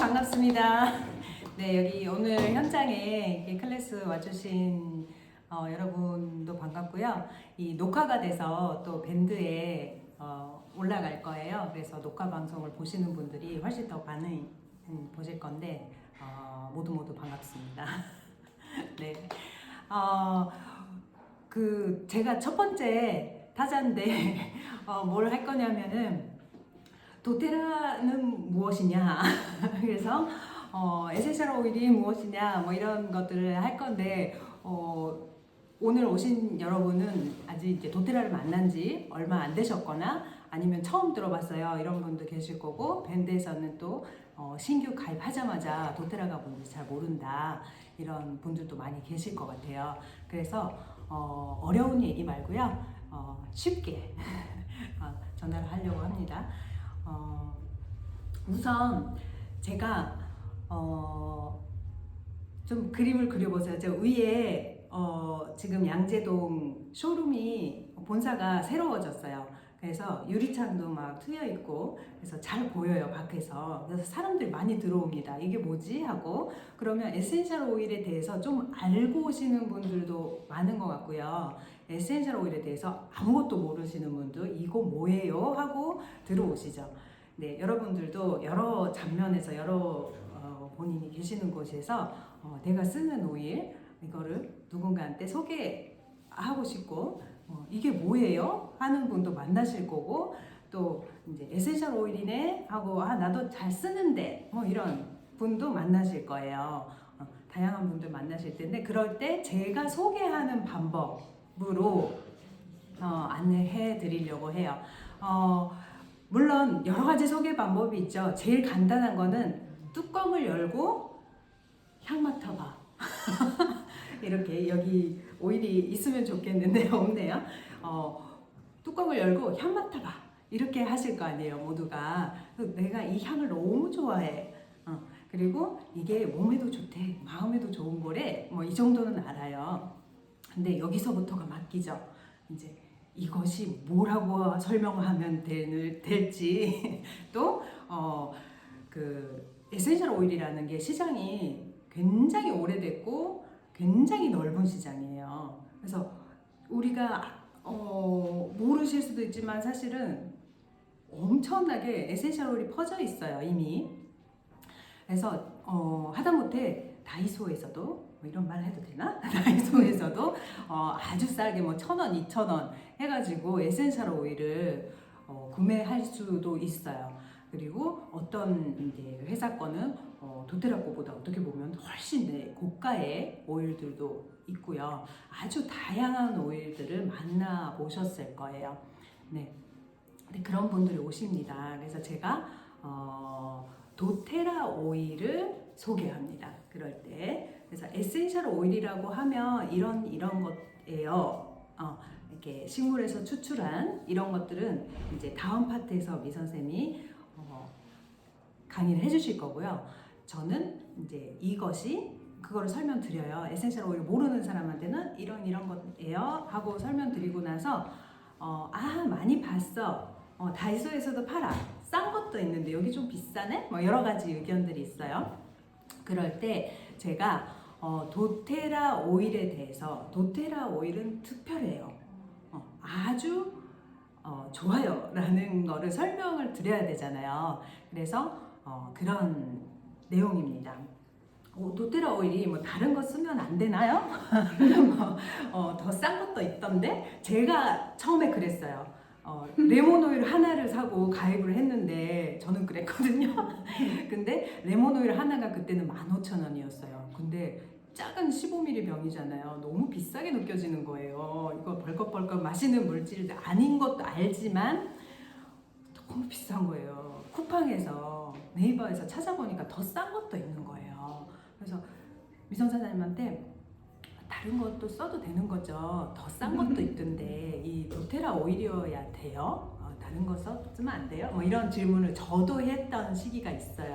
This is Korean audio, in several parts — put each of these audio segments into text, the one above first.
반갑습니다. 네, 여기 오늘 현장에 이렇게 클래스 와주신 여러분도 반갑고요. 이 녹화가 돼서 또 밴드에 올라갈 거예요. 그래서 녹화 방송을 보시는 분들이 훨씬 더 많이 보실 건데 모두 반갑습니다. 네, 제가 첫 번째 타자인데 뭘 할 거냐면은 도테라는 무엇이냐 그래서 에센셜 오일이 무엇이냐 뭐 이런 것들을 할 건데 오늘 오신 여러분은 아직 이제 도테라를 만난 지 얼마 안 되셨거나 아니면 처음 들어봤어요 이런 분도 계실 거고, 밴드에서는 또 신규 가입하자마자 도테라가 뭔지 잘 모른다 이런 분들도 많이 계실 것 같아요. 그래서 어려운 얘기 말고요, 쉽게 전달을 하려고 합니다. 우선 제가 좀 그림을 그려보세요. 저 위에 지금 양재동 쇼룸이 본사가 새로워졌어요. 그래서 유리창도 막 트여 있고 그래서 잘 보여요 밖에서. 그래서 사람들이 많이 들어옵니다. 이게 뭐지 하고, 그러면 에센셜 오일에 대해서 좀 알고 오시는 분들도 많은 것 같고요. 에센셜 오일에 대해서 아무것도 모르시는 분도 이거 뭐예요 하고 들어오시죠. 네, 여러분들도 여러 장면에서 여러 본인이 계시는 곳에서 내가 쓰는 오일 이거를 누군가한테 소개하고 싶고 이게 뭐예요 하는 분도 만나실 거고, 또 이제 에센셜 오일이네 하고 나도 잘 쓰는데 뭐 이런 분도 만나실 거예요. 다양한 분들 만나실 텐데, 그럴 때 제가 소개하는 방법으로 안내해 드리려고 해요. 물론 여러 가지 소개 방법이 있죠. 제일 간단한 거는 뚜껑을 열고 향 맡아봐. 이렇게 여기 오일이 있으면 좋겠는데 없네요. 뚜껑을 열고 향 맡아봐. 이렇게 하실 거 아니에요, 모두가. 내가 이 향을 너무 좋아해. 그리고 이게 몸에도 좋대, 마음에도 좋은 거래. 뭐 이 정도는 알아요. 근데 여기서부터가 맡기죠. 이제 이것이 뭐라고 설명하면 될지 또 에센셜 오일이라는 게 시장이 굉장히 오래됐고 굉장히 넓은 시장이에요. 그래서 우리가 모르실 수도 있지만 사실은 엄청나게 에센셜 오일이 퍼져 있어요 이미. 그래서 하다못해 다이소에서도, 뭐 이런 말 해도 되나? 다이소에서도 아주 싸게 뭐 1,000원, 2,000원 해가지고 에센셜 오일을 구매할 수도 있어요. 그리고 어떤 이제 회사 거는 도테라 거보다 어떻게 보면 훨씬 고가의 오일들도 있고요. 아주 다양한 오일들을 만나 보셨을 거예요. 네. 근데 그런 분들이 오십니다. 그래서 제가 도테라 오일을 소개합니다. 그럴 때. 그래서 에센셜 오일이라고 하면 이런 것이에요. 이렇게 식물에서 추출한 이런 것들은 이제 다음 파트에서 미 선생님이 강의를 해주실 거고요. 저는 이제 그거를 설명드려요. 에센셜 오일 모르는 사람한테는 이런 것이에요 하고 설명드리고 나서 많이 봤어. 다이소에서도 팔아. 싼 것도 있는데 여기 좀 비싸네? 뭐 여러 가지 의견들이 있어요. 그럴 때 제가 도테라 오일에 대해서, 도테라 오일은 특별해요. 아주 좋아요 라는 거를 설명을 드려야 되잖아요. 그래서 그런 내용입니다. 도테라 오일이 뭐 다른 거 쓰면 안 되나요? 더 싼 것도 있던데 제가 처음에 그랬어요. 레몬 오일 하나를 사고 가입을 했는데 저는 그랬거든요. 근데 레몬 오일 하나가 그때는 15,000원이었어요. 근데 작은 15ml 병이잖아요. 너무 비싸게 느껴지는 거예요. 이거 벌컥벌컥 마시는 물질 아닌 것도 알지만 너무 비싼 거예요. 쿠팡에서, 네이버에서 찾아보니까 더 싼 것도 있는 거예요. 그래서 미선사장님한테 다른 것도 써도 되는 거죠. 더 싼 것도 있던데 이 도테라 오일이어야 돼요? 다른 거 쓰면 안 돼요? 뭐 이런 질문을 저도 했던 시기가 있어요.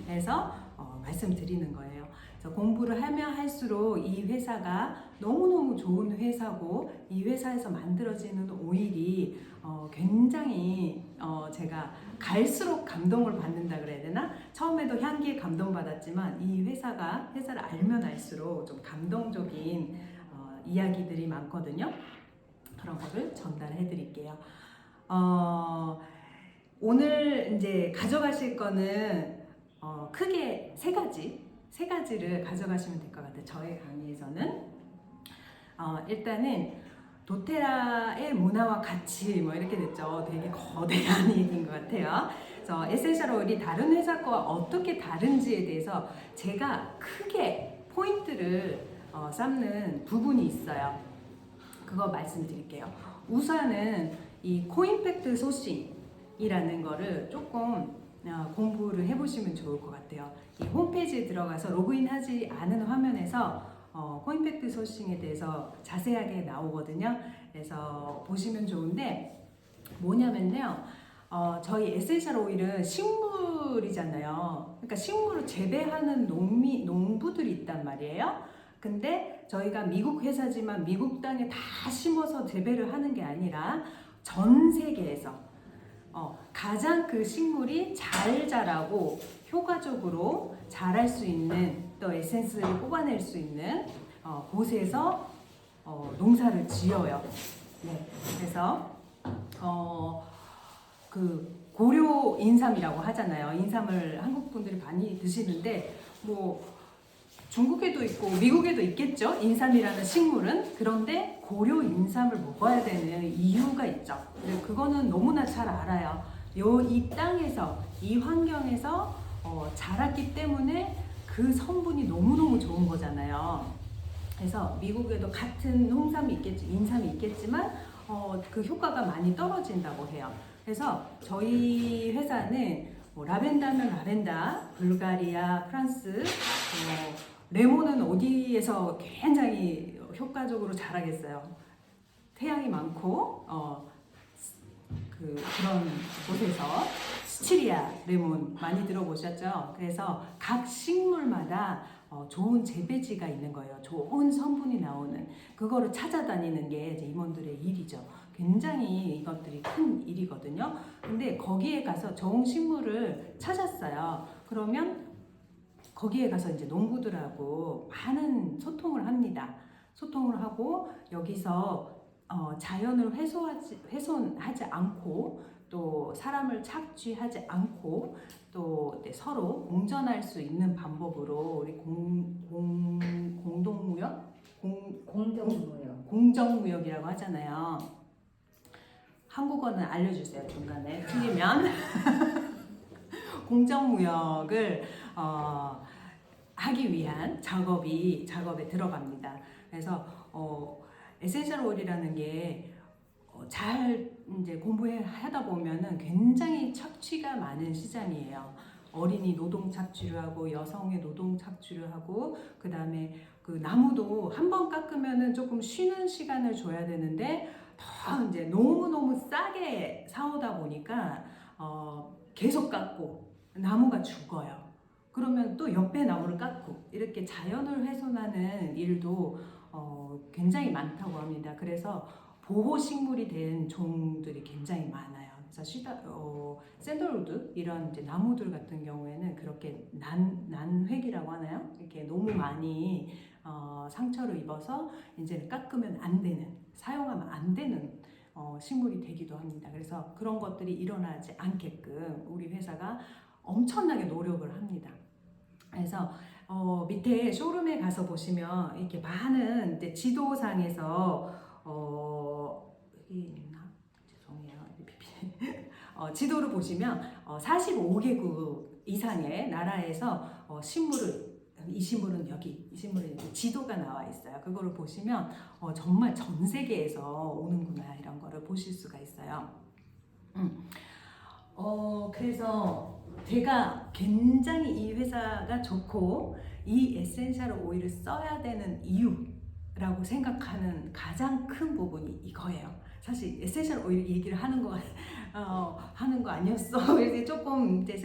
그래서 말씀드리는 거예요. 그래서 공부를 하면 할수록 이 회사가 너무너무 좋은 회사고, 이 회사에서 만들어지는 오일이 굉장히 제가 갈수록 감동을 받는다 그래야 되나? 처음에도 향기에 감동받았지만 이 회사를 알면 알수록 좀 감동적인 이야기들이 많거든요. 그런 거를 전달해 드릴게요. 오늘 이제 가져가실 거는 크게 세 가지를 가져가시면 될 것 같아요. 저의 강의에서는 일단은 도테라의 문화와 가치 뭐 이렇게 됐죠. 되게 거대한 얘기인 것 같아요. 그래서 에센셜 오일이 다른 회사 거와 어떻게 다른지에 대해서 제가 크게 포인트를 쌓는 부분이 있어요. 그거 말씀드릴게요. 우선은 이 코임팩트 소싱이라는 거를 조금 공부를 해보시면 좋을 것 같아요. 이 홈페이지에 들어가서 로그인하지 않은 화면에서 코임팩트 소싱에 대해서 자세하게 나오거든요. 그래서 보시면 좋은데 뭐냐면요. 저희 에센셜 오일은 식물이잖아요. 그러니까 식물을 재배하는 농부들이 있단 말이에요. 근데 저희가 미국 회사지만 미국 땅에 다 심어서 재배를 하는 게 아니라 전 세계에서 가장 그 식물이 잘 자라고 효과적으로 자랄 수 있는 또 에센스를 뽑아낼 수 있는 곳에서 농사를 지어요. 네, 그래서 그 고려 인삼이라고 하잖아요. 인삼을 한국 분들이 많이 드시는데 뭐 중국에도 있고 미국에도 있겠죠. 인삼이라는 식물은. 그런데 고려 인삼을 먹어야 되는 이유가 있죠. 그거는 너무나 잘 알아요. 이 땅에서 이 환경에서 자랐기 때문에 그 성분이 너무너무 좋은 거잖아요. 그래서 미국에도 같은 홍삼이 있겠지, 인삼이 있겠지만 그 효과가 많이 떨어진다고 해요. 그래서 저희 회사는 라벤더면 라벤더, 불가리아, 프랑스, 레몬은 어디에서 굉장히 효과적으로 자라겠어요. 태양이 많고 그런 곳에서 시치리아 레몬 많이 들어보셨죠? 그래서 각 식물마다 좋은 재배지가 있는 거예요. 좋은 성분이 나오는 그거를 찾아다니는 게 이제 임원들의 일이죠. 굉장히 이것들이 큰 일이거든요. 근데 거기에 가서 좋은 식물을 찾았어요. 그러면 거기에 가서 이제 농부들하고 많은 소통을 합니다. 소통을 하고 여기서 자연을 훼손하지 않고 또 사람을 착취하지 않고 또 서로 공존할 수 있는 방법으로 우리 공정무역이라고 하잖아요. 한국어는 알려주세요. 중간에 틀리면. 공정무역을 하기 위한 작업에 들어갑니다. 그래서 에센셜 오일이라는 게 잘 이제 공부하다 보면은 굉장히 착취가 많은 시장이에요. 어린이 노동 착취를 하고 여성의 노동 착취를 하고 그 다음에 그 나무도 한 번 깎으면은 조금 쉬는 시간을 줘야 되는데 더 이제 너무너무 싸게 사오다 보니까 계속 깎고 나무가 죽어요. 그러면 또 옆에 나무를 깎고 이렇게 자연을 훼손하는 일도 굉장히 많다고 합니다. 그래서 보호식물이 된 종들이 굉장히 많아요. 그래서 샌들우드 이런 이제 나무들 같은 경우에는 그렇게 난획이라고 하나요? 이렇게 너무 많이 상처를 입어서 이제는 깎으면 안 되는, 사용하면 안 되는 식물이 되기도 합니다. 그래서 그런 것들이 일어나지 않게끔 우리 회사가 엄청나게 노력을 합니다. 그래서 밑에 쇼룸에 가서 보시면 이렇게 많은 이제 지도상에서 여기 있나? 죄송해요. 지도를 보시면 45개국 이상의 나라에서 이 식물은 여기, 이 식물은 여기 지도가 나와 있어요. 그거를 보시면 정말 전 세계에서 오는구나 이런 거를 보실 수가 있어요. 그래서 제가 굉장히 이 회사가 좋고 이 에센셜 오일을 써야 되는 이유라고 생각하는 가장 큰 부분이 이거예요. 사실 에센셜 오일 얘기를 하는 거 아니었어. 이제 조금 이제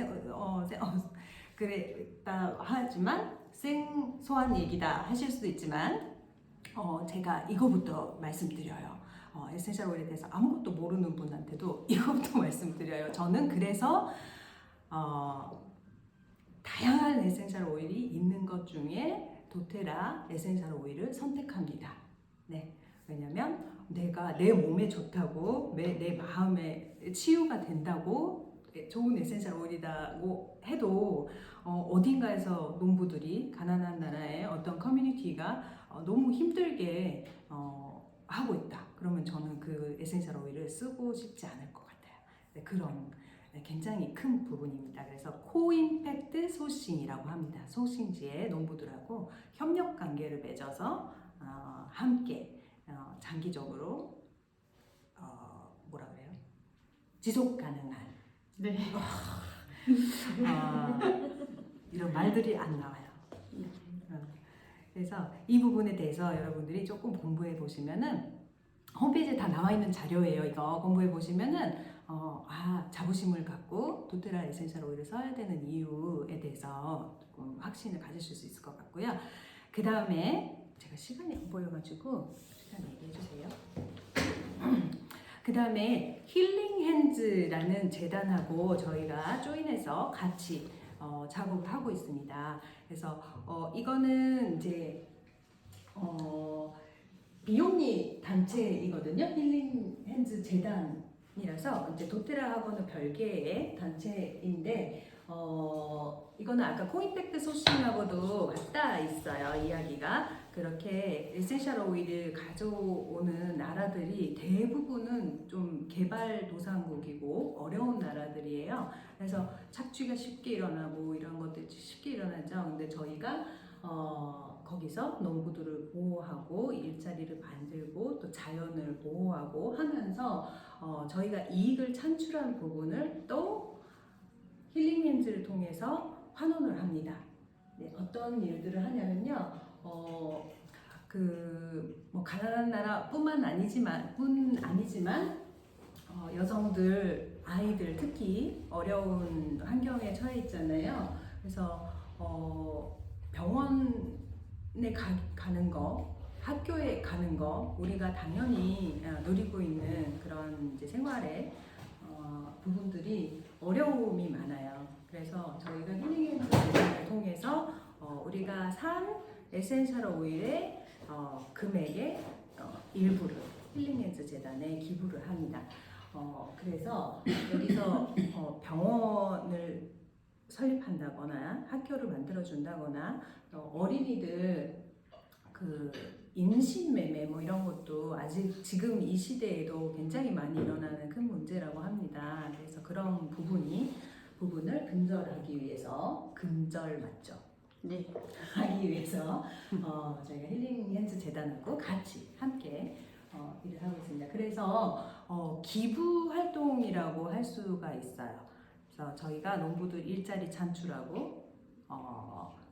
그랬다 하지만 생소한 얘기다 하실 수도 있지만 제가 이거부터 말씀드려요. 에센셜 오일에 대해서 아무것도 모르는 분한테도 이것부터 말씀드려요. 저는 그래서 것 중에 도테라 에센셜 오일을 선택합니다. 네, 왜냐면 내가 내 몸에 좋다고, 내 마음에 치유가 된다고 좋은 에센셜 오일이라고 해도 어딘가에서 농부들이 가난한 나라의 어떤 커뮤니티가 너무 힘들게 하고 있다. 그러면 저는 그 에센셜 오일을 쓰고 싶지 않을 것 같아요. 네, 그런 굉장히 큰 부분입니다. 그래서 코임팩트 소싱이라고 합니다. 소싱지의 농부들하고 협력 관계를 맺어서 함께 장기적으로 뭐라 그래요? 지속 가능한 네. 이런 말들이 안 나와요. 그래서 이 부분에 대해서 여러분들이 조금 공부해 보시면은 홈페이지에 다 나와 있는 자료예요. 이거 공부해 보시면은 자부심을 갖고 도테라 에센셜 오일을 써야 되는 이유에 대해서 조금 확신을 가지실 수 있을 것 같고요. 그 다음에 제가 시간이 안 보여가지고 시간 얘기해 주세요. 그 다음에 힐링 핸즈라는 재단하고 저희가 조인해서 같이 작업을 하고 있습니다. 그래서 이거는 이제 비영리 단체이거든요. 힐링 핸즈 재단이라서 이제 도테라하고는 별개의 단체인데 이거는 아까 코인팩트 소싱하고도 같다 있어요. 이야기가 그렇게 에센셜 오일을 가져오는 나라들이 대부분은 좀 개발도상국이고 어려운 나라들이에요. 그래서 착취가 쉽게 일어나고 이런 것들이 쉽게 일어나죠. 근데 저희가 거기서 농부들을 보호하고 일자리를 만들고 또 자연을 보호하고 하면서 저희가 이익을 찬출한 부분을 또 힐링핸즈를 통해서 환원을 합니다. 네, 어떤 일들을 하냐면요. 뭐 가난한 나라뿐만 아니지만 여성들, 아이들 특히 어려운 환경에 처해 있잖아요. 그래서 병원에 가는 거, 학교에 가는 거 우리가 당연히 누리고 있는 그런 이제 생활의 부분들이 어려움이 많아요. 그래서 저희가 힐링핸즈를 통해서 우리가 산 에센셜 오일의 금액의 일부를 힐링핸즈 재단에 기부를 합니다. 그래서 여기서 병원을 설립한다거나 학교를 만들어준다거나 어린이들 그 인신매매 뭐 이런 것도 아직 지금 이 시대에도 굉장히 많이 일어나는 큰 문제라고 합니다. 그래서 그런 부분을 근절하기 위해서 근절 맞죠? 네. 하기 위해서 저희가 힐링핸즈 재단하고 같이 함께 일을 하고 있습니다. 그래서 기부 활동이라고 할 수가 있어요. 그래서 저희가 농부들 일자리 창출하고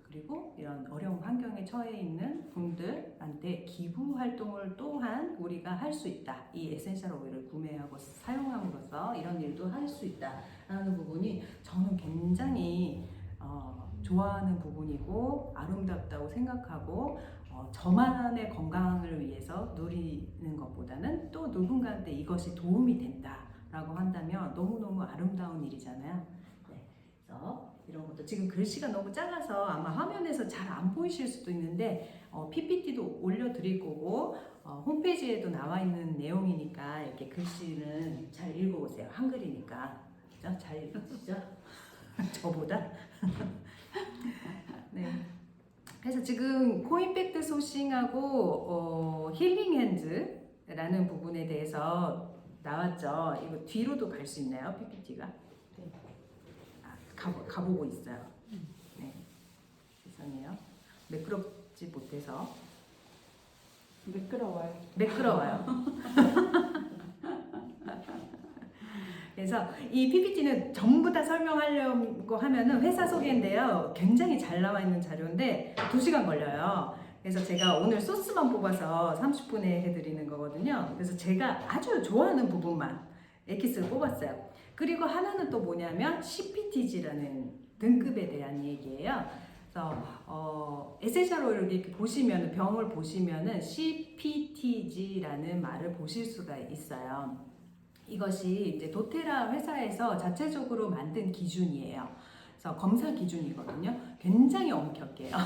그리고 이런 어려운 환경에 처해 있는 분들한테 기부 활동을 또한 우리가 할 수 있다. 이 에센셜 오일을 구매하고 사용함으로써 이런 일도 할 수 있다라는 부분이 저는 굉장히 좋아하는 부분이고 아름답다고 생각하고 저만의 건강을 위해서 누리는 것보다는 또 누군가한테 이것이 도움이 된다라고 한다면 너무너무 아름다운 일이잖아요. 네, 그래서 이런 것도 지금 글씨가 너무 작아서 아마 화면에서 잘 안 보이실 수도 있는데 PPT도 올려드릴 거고 홈페이지에도 나와 있는 내용이니까 이렇게 글씨는 잘 읽어보세요. 한글이니까 그죠? 잘 읽으시죠? 저보다? 네. 그래서 지금 코인팩트 소싱하고 힐링핸즈라는 부분에 대해서 나왔죠. 이거 뒤로도 갈 수 있나요? PPT가? 네. 가보고 있어요. 네. 죄송해요. 매끄럽지 못해서. 매끄러워요. 그래서 이 PPT는 전부 다 설명하려고 하면은 회사 소개인데요. 굉장히 잘 나와 있는 자료인데 2시간 걸려요. 그래서 제가 오늘 소스만 뽑아서 30분에 해드리는 거거든요. 그래서 제가 아주 좋아하는 부분만 엑기스를 뽑았어요. 그리고 하나는 또 뭐냐면 CPTG라는 등급에 대한 얘기예요. 그래서 에센셜 오일을 이렇게 보시면 병을 보시면은 CPTG라는 말을 보실 수가 있어요. 이것이 이제 도테라 회사에서 자체적으로 만든 기준이에요. 그래서 검사 기준이거든요. 굉장히 엄격해요.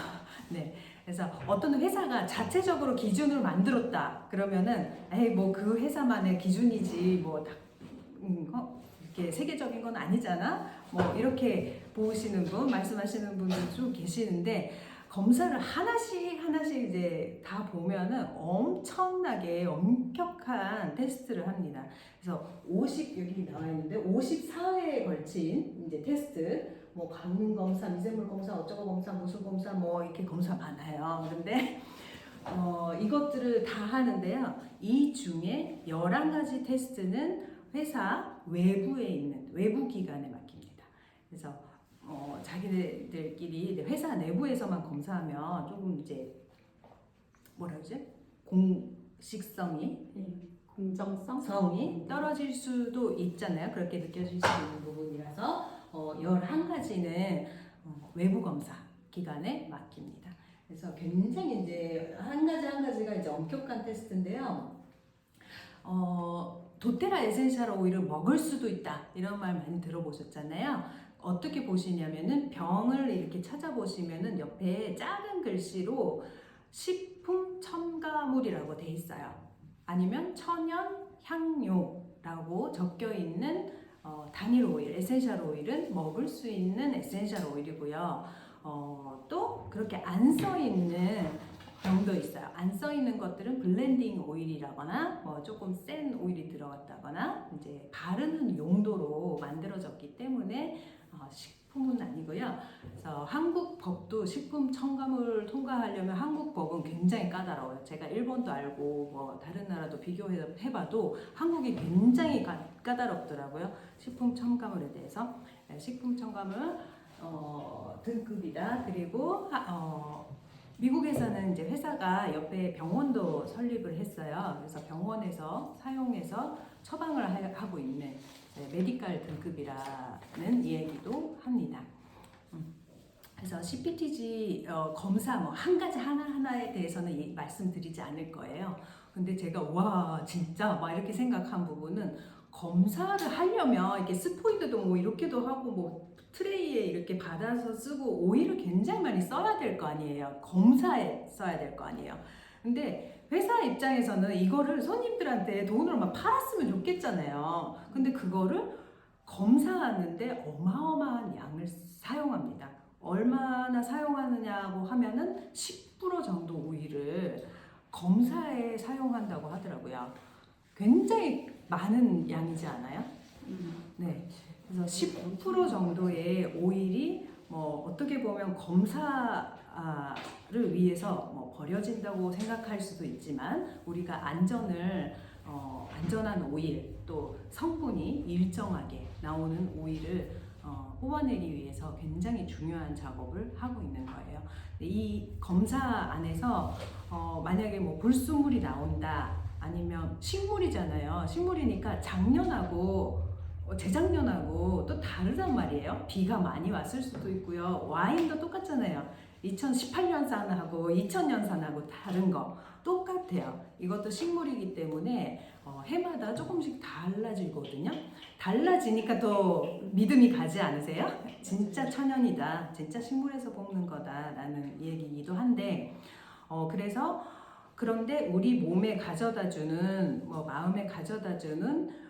네. 그래서 어떤 회사가 자체적으로 기준을 만들었다 그러면은 에이 뭐 그 회사만의 기준이지 뭐 이렇게 세계적인 건 아니잖아. 뭐 이렇게 보시는 분, 말씀하시는 분들 좀 계시는데 검사를 하나씩 이제 다 보면은 엄청나게 엄격한 테스트를 합니다. 그래서 여기 나와 있는데 54회에 걸친 이제 테스트, 뭐 강릉 검사, 미생물 검사, 어쩌고 검사, 무슨 검사, 뭐 이렇게 검사 많아요. 그런데 이것들을 다 하는데요. 이 중에 11가지 테스트는 회사 외부에 있는 외부 기관에 맡깁니다. 그래서 자기들끼리 회사 내부에서만 검사하면 조금 이제 뭐라 그러지? 공식성이 공정성이 떨어질 수도 있잖아요. 그렇게 느껴질 수 있는 부분이라서 11가지는 외부 검사 기관에 맡깁니다. 그래서 굉장히 이제 한 가지가 이제 엄격한 테스트인데요. 도테라 에센셜 오일을 먹을 수도 있다 이런 말 많이 들어보셨잖아요. 어떻게 보시냐면은 병을 이렇게 찾아보시면은 옆에 작은 글씨로 식품 첨가물이라고 돼 있어요. 아니면 천연 향료라고 적혀 있는 단일 오일, 에센셜 오일은 먹을 수 있는 에센셜 오일이고요. 또 그렇게 안 써 있는 병도 있어요. 안 써 있는 것들은 블렌딩 오일이라거나 뭐 조금 센 오일이 들어갔다거나 이제 바르는 용도로 만들어졌기 때문에 식품은 아니고요. 그래서 한국 법도 식품 첨가물 통과하려면 한국 법은 굉장히 까다로워요. 제가 일본도 알고 뭐 다른 나라도 비교해봐도 한국이 굉장히 까다롭더라고요. 식품 첨가물에 대해서. 식품 첨가물 등급이다. 그리고 미국에서는 이제 회사가 옆에 병원도 설립을 했어요. 그래서 병원에서 사용해서 처방을 하고 있는 메디컬 등급이라는 얘기도 합니다. 그래서 CPTG 검사 뭐 한 가지 하나하나에 대해서는 말씀드리지 않을 거예요. 근데 제가 와 진짜 막 이렇게 생각한 부분은 검사를 하려면 이렇게 스포이드도 뭐 이렇게도 하고 뭐 트레이에 이렇게 받아서 쓰고 오일을 굉장히 많이 써야 될 거 아니에요. 검사에 써야 될 거 아니에요. 근데 회사 입장에서는 이거를 손님들한테 돈으로 막 팔았으면 좋겠잖아요. 근데 그거를 검사하는데 어마어마한 양을 사용합니다. 얼마나 사용하느냐고 하면은 10% 정도 오일을 검사에 사용한다고 하더라고요. 굉장히 많은 양이지 않아요? 네. 그래서 10% 정도의 오일이 뭐 어떻게 보면 검사를 위해서 뭐 버려진다고 생각할 수도 있지만 우리가 안전한 오일 또 성분이 일정하게 나오는 오일을 뽑아내기 위해서 굉장히 중요한 작업을 하고 있는 거예요. 이 검사 안에서 만약에 뭐 불순물이 나온다 아니면 식물이잖아요. 식물이니까 작년하고 재작년하고 또 다르단 말이에요. 비가 많이 왔을 수도 있고요. 와인도 똑같잖아요. 2018년산하고 2000년산하고 다른 거 똑같아요. 이것도 식물이기 때문에 해마다 조금씩 달라지거든요. 달라지니까 또 믿음이 가지 않으세요? 진짜 천연이다. 진짜 식물에서 뽑는 거다라는 얘기이기도 한데 그래서 그런데 우리 몸에 가져다주는 마음에 가져다주는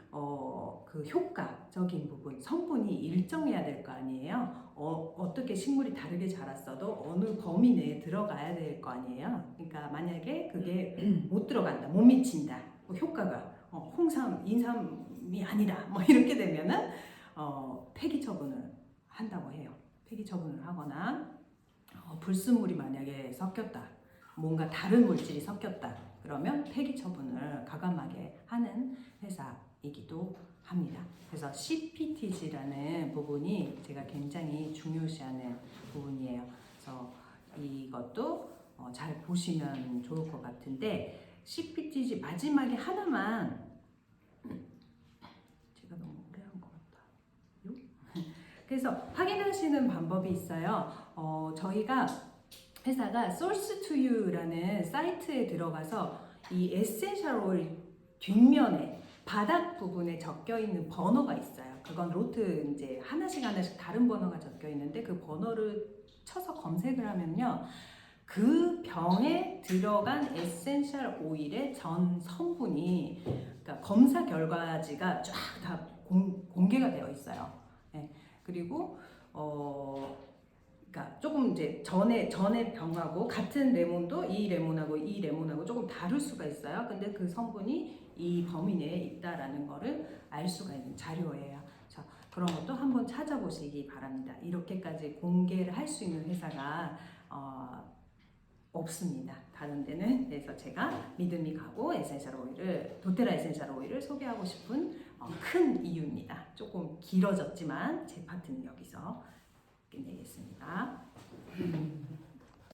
그 효과적인 부분, 성분이 일정해야 될 거 아니에요. 어떻게 식물이 다르게 자랐어도 어느 범위 내에 들어가야 될 거 아니에요. 그러니까 만약에 그게 못 들어간다, 못 미친다, 효과가 홍삼, 인삼이 아니라 뭐 이렇게 되면은 폐기 처분을 한다고 해요. 폐기 처분을 하거나 불순물이 만약에 섞였다, 뭔가 다른 물질이 섞였다, 그러면 폐기 처분을 과감하게 하는 회사이기도 합니다. 그래서 CPTG라는 부분이 제가 굉장히 중요시하는 부분이에요. 그래서 이것도 잘 보시면 좋을 것 같은데 CPTG 마지막에 하나만 제가 너무 오래 한 것 같아요. 그래서 확인하시는 방법이 있어요. 저희가 회사가 Source to You라는 사이트에 들어가서 이 에센셜 오일 뒷면에 바닥 부분에 적혀 있는 번호가 있어요. 그건 로트 이제 하나씩 다른 번호가 적혀 있는데 그 번호를 쳐서 검색을 하면요. 그 병에 들어간 에센셜 오일의 전 성분이 그러니까 검사 결과지가 쫙 다 공개가 되어 있어요. 네. 그리고 그러니까 조금 이제 전에 병하고 같은 레몬도 이 레몬하고 조금 다를 수가 있어요. 근데 그 성분이 이 범위 내에 있다라는 거를 알 수가 있는 자료예요. 자, 그런 것도 한번 찾아보시기 바랍니다. 이렇게까지 공개를 할 수 있는 회사가 없습니다. 다른 데는. 그래서 제가 믿음이 가고 도테라 에센셜 오일을 소개하고 싶은 큰 이유입니다. 조금 길어졌지만 제 파트는 여기서 끝내겠습니다.